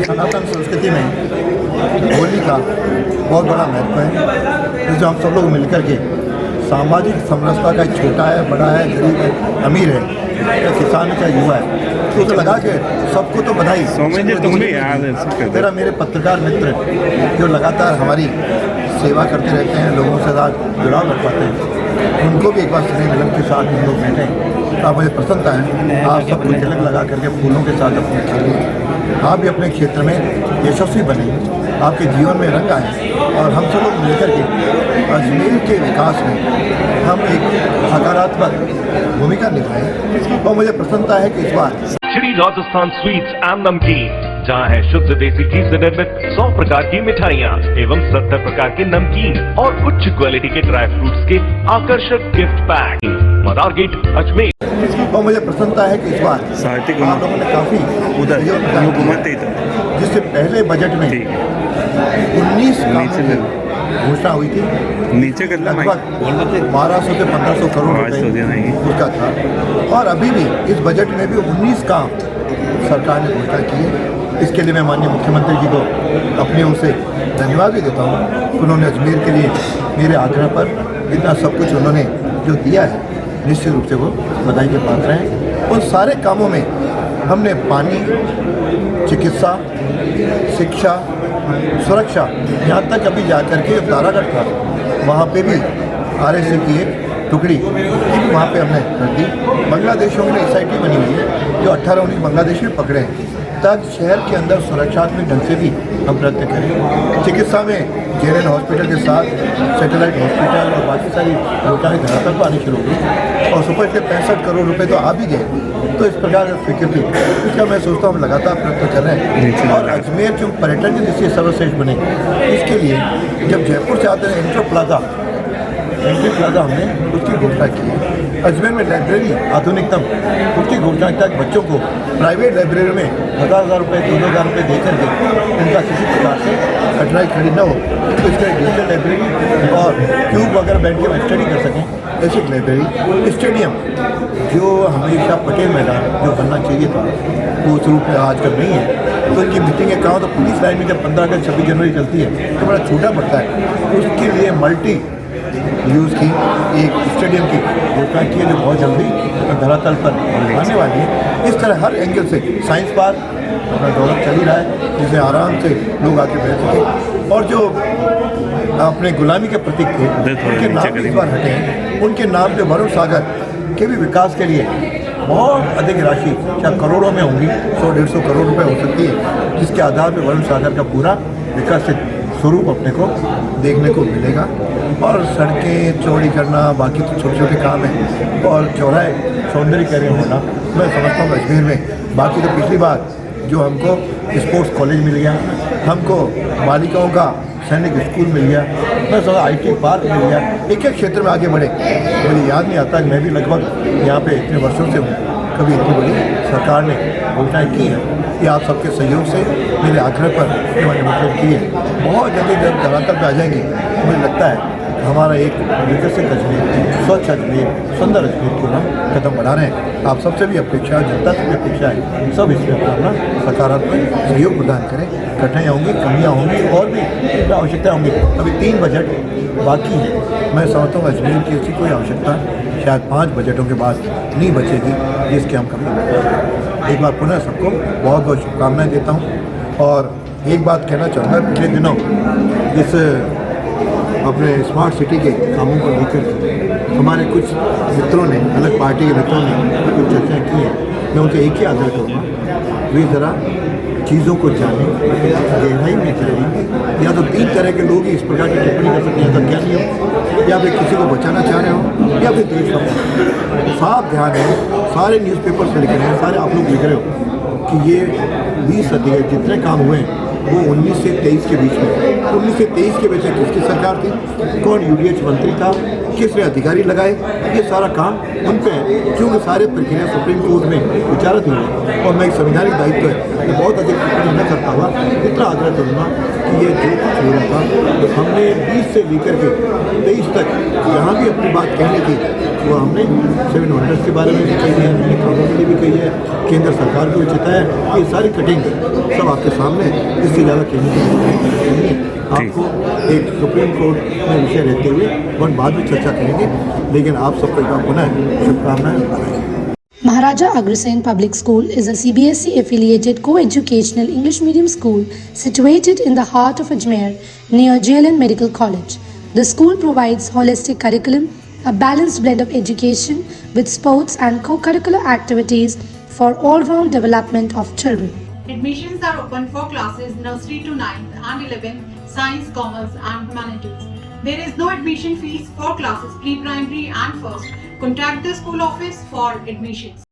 सनातन संस्कृति में होली का बहुत बड़ा महत्व है, जिसमें हम सब लोग मिलकर के सामाजिक समरसता का छोटा है, बड़ा है, गरीब है, अमीर है, या किसान है, चाहे युवा है, तो उसे लगा के सबको तो बधाई। मेरा मेरे पत्रकार मित्र जो लगातार हमारी सेवा करते रहते हैं, लोगों से साथ जुड़ाव रख पाते हैं, उनको भी एक बार स्नेह मिलन के साथ हम लोग बैठे। आप मुझे प्रसन्नता है, आप सबको तिलक लगा करके फूलों के साथ अपने खेलिए, आप भी अपने क्षेत्र में यशस्वी बने, आपके जीवन में रंग आए और हम सब लोग मिलकर के अजमेर के विकास में हम एक सकारात्मक भूमिका निभाएं। और मुझे प्रसन्नता है कि इस बार श्री राजस्थान स्वीट्स एंड नमकीन, जहाँ है शुद्ध देसी घी से निर्मित 100 प्रकार की मिठाइयाँ एवं 70 प्रकार के नमकीन और उच्च क्वालिटी के ड्राई फ्रूट्स के आकर्षक गिफ्ट पैक। मदार गेट, अजमेर। और मुझे प्रसन्नता है कि इस बार आप लोगों ने काफी जिससे पहले बजट में 19 घोषणा हुई थी, नीचे लगभग 1200 से 1500 करोड़ रुपए उसका था। और अभी भी इस बजट में भी 19 काम सरकार ने घोषणा की है। इसके लिए मैं माननीय मुख्यमंत्री जी को अपनी ओर से धन्यवाद भी देता हूँ। उन्होंने अजमेर के लिए मेरे आग्रह पर इतना सब कुछ उन्होंने जो दिया है, निश्चित रूप से वो बधाई के पात्र हैं। उन सारे कामों में हमने पानी, चिकित्सा, शिक्षा, सुरक्षा, यहाँ तक अभी जाकर के तारागढ़ था, वहाँ पे भी RSA की एक टुकड़ी वहाँ पे हमने कर दी। बांग्लादेशियों में SIT बनी हुई है जो 18-19 बांग्लादेशी पकड़े हैं, ताकि शहर के अंदर सुरक्षात्मक ढंग से भी हम प्रयत्न करें। चिकित्सा में JNN हॉस्पिटल के साथ सैटेलाइट हॉस्पिटल और बाकी सारी योजनाएं धरातल पर आनी शुरू हुई और सुपर के 65 करोड़ रुपए तो आ भी गए। तो इस प्रकार का फिक्र थी, इसका मैं सोचता हूँ हम लगातार प्रयत्न कर रहे हैं। और अजमेर जो पर्यटन की दृष्टि से सर्वश्रेष्ठ बने, इसके लिए जब जयपुर से आते हैं एंट्री प्लाजा हमने उसकी घोषणा की है। अजमेर में लाइब्रेरी आधुनिकतम, उसकी घोषणा तक बच्चों को प्राइवेट लाइब्रेरी में 1000 रुपये 2000 रुपये दे करके इनका किसी प्रकार से कठिनाई खड़ी न हो, तो इसके डिजिटल लाइब्रेरी और क्यूब वगैरह बैठ के स्टडी कर सकें। ऐसी लाइब्रेरी, स्टेडियम जो हमेशा पटेल मैदान जो बनना चाहिए था वो उस रूप में आजकल नहीं है। तो इनकी मीटिंगें कहाँ, तो पुलिस लाइन में जब 15 अगस्त 26 जनवरी चलती है तो बड़ा छोटा पड़ता है। उसके लिए मल्टी यूज़ की एक स्टेडियम की घोषणा की है जो बहुत जल्दी धरातल पर आने वाली है। इस तरह हर एंगल से साइंस पार्क अपना डेवलप चल ही रहा है, जिससे आराम से लोग आके बैठ सकें। और जो अपने गुलामी के प्रतीक थे उनके नाम इस बार हटे हैं, उनके नाम पे वरुण सागर के भी विकास के लिए बहुत अधिक राशि, क्या करोड़ों में होंगी, 100-150 करोड़ रुपए हो सकती है, जिसके आधार पर वरुण सागर का पूरा विकसित स्वरूप अपने को देखने को मिलेगा। और सड़कें चौड़ी करना, बाकी तो छोटे छोटे काम हैं, और चौराहे सौंदर्यीकरण होना मैं समझता हूँ अजमेर में। बाकी तो पिछली बार जो हमको स्पोर्ट्स कॉलेज मिल गया, हमको बालिकाओं का सैनिक स्कूल मिल गया, मैं समझा IT पार्क मिल गया, एक एक क्षेत्र में आगे बढ़े। मुझे याद नहीं आता कि मैं भी लगभग यहाँ पे इतने वर्षों से हूँ, कभी इतनी बड़ी सरकार ने घोषणाएँ की है। ये आप सबके सहयोग से मेरे आग्रह पर मैंने मतलब की है। बहुत जल्दी जब धरातल पर आ जाएंगे, मुझे लगता है हमारा एक विकसित अजमेर, स्वच्छ अजमेर, सुंदर अजमेर को हम कदम बढ़ा रहे हैं। आप सबसे भी अपेक्षा, जनता से भी अपेक्षा है, सब इसमें अपना सकारात्मक सहयोग प्रदान करें। कठिनाइयाँ होंगी, कमियाँ होंगी और भी आवश्यकता होंगी। अभी 3 बजट बाकी हैं। मैं समझता हूँ अजमेर की ऐसी कोई आवश्यकता शायद 5 बजटों के बाद नहीं बचेगी, जिसके हम कमी। एक बार पुनः सबको बहुत बहुत शुभकामनाएँ देता हूँ। और एक बात कहना चाहूँगा, पिछले दिनों इस अपने स्मार्ट सिटी के कामों को लेकर हमारे कुछ मित्रों ने, अलग पार्टी के मित्रों ने कुछ चर्चाएँ की हैं। मैं उनसे एक ही आग्रह करूँगा, वे ज़रा चीज़ों को जाने, गहराई में जाएं। या तो 3 तरह के लोग ही इस प्रकार की टिप्पणी कर सकते हैं, ज्ञानी हो, या फिर किसी को बचाना चाह रहे हो, या फिर देश का साफ ध्यान है। सारे न्यूज़पेपर से लिख रहे हैं, सारे आप लोग लिख रहे हो कि ये 20 सदी के जितने काम हुए हैं वो 19 से 23 के बीच में। 19 से 23 के बीच में किसकी सरकार थी, कौन UDH मंत्री था, किसने अधिकारी लगाए, ये सारा काम उन पे है। क्योंकि सारे प्रक्रिया सुप्रीम कोर्ट में विचारित हुई है और मैं एक संवैधानिक दायित्व है कि बहुत अधिक टिप्पणी न करता हुआ इतना आग्रह करूँगा कि ये जो कुछ हो रहा था तो हमने 20 से लेकर के 23 तक जहाँ भी अपनी बात कहने की वो हमने 7 वंडर्स के बारे में भी कही है, हमने खबरों के लिए भी कही है, केंद्र सरकार को भी चिताया। ये सारी कटिंग सब आपके सामने, इससे ज़्यादा कहने की जरूरत नहीं है। आपको एक सुप्रीम कोर्ट में विषय रहते हुए हम बाद में चर्चा करेंगे, लेकिन आप सबको एक बार पुनः शुभकामनाएं बधाई। Maharaja Agrasen Public School is a CBSE affiliated co-educational English medium school situated in the heart of Ajmer near JLN Medical College. The school provides holistic curriculum, a balanced blend of education with sports and co-curricular activities for all-round development of children. Admissions are open for classes nursery to 9th and 11th, science, commerce and humanities. There is no admission fees for classes pre-primary and first. Contact the school office for admissions.